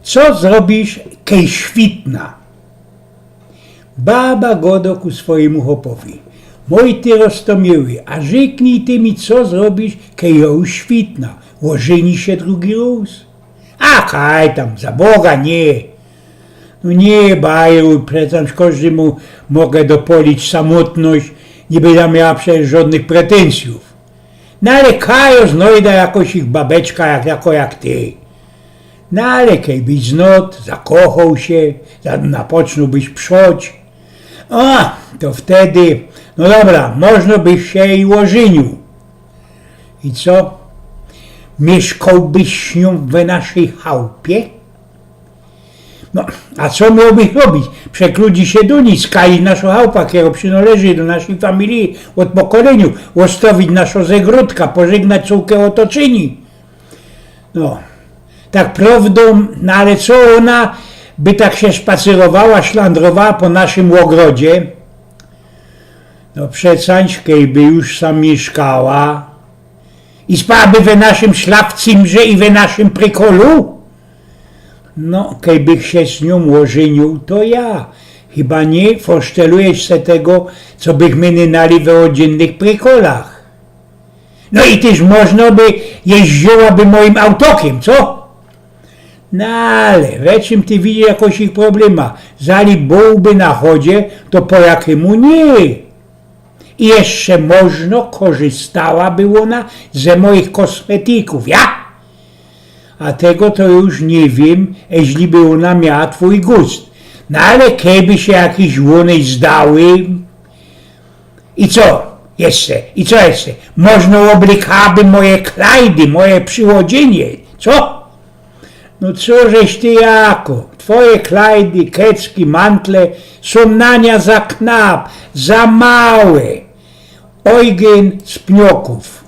Co zrobisz, kej świtna? Baba godo ku swojemu chłopowi. Mój ty roztomiły, a rzeknij ty mi, co zrobisz, kej już świtna. Ożeni się drugi raz. A kaj tam, za Boga nie. No nie bajeruj, przecież każdemu mogę dopolić samotność, nie będę miała przecież żadnych pretensjów. No ale kajo znajda jakoś ich babeczka jak ty. No ale kej byś znot, zakochał się, napocząłbyś przoć. A, to wtedy, no dobra, można byś się i ożenił. I co? Mieszkałbyś z nią w naszej chałupie? No, a co miałbyś robić? Przekludzi się do niej, skali naszą chałupę, która przynależy do naszej familii od pokoleniu, ostawić naszą zegródka, pożegnać córkę otoczyni. No, tak prawdą, no ale co ona by tak się spacerowała, szlandrowała po naszym ogrodzie? No przecież by już sam mieszkała i spałaby we naszym szlafcimrze i we naszym prykolu? No, kejbych się z nią ożenił, to ja. Chyba nie forsztelujesz se tego, co bych my nynali we oddziennych prykolach. No i też można by jeździłaby moim autokiem, co? No ale, we czym ty widzisz jakoś ich problema? Zali byłby na chodzie, to po jakiemu nie? I jeszcze można korzystałaby ona ze moich kosmetyków, ja? A tego to już nie wiem, jeśli by ona miała twój gust. No ale kiedy się jakieś łony zdały. I co jeszcze? Można oblikałaby moje klajdy, moje przyłodzenie, co? No co żeś ty jako? Twoje klajdy, kecki, mantle są nania za knap, za małe. Ojgen z pnioków.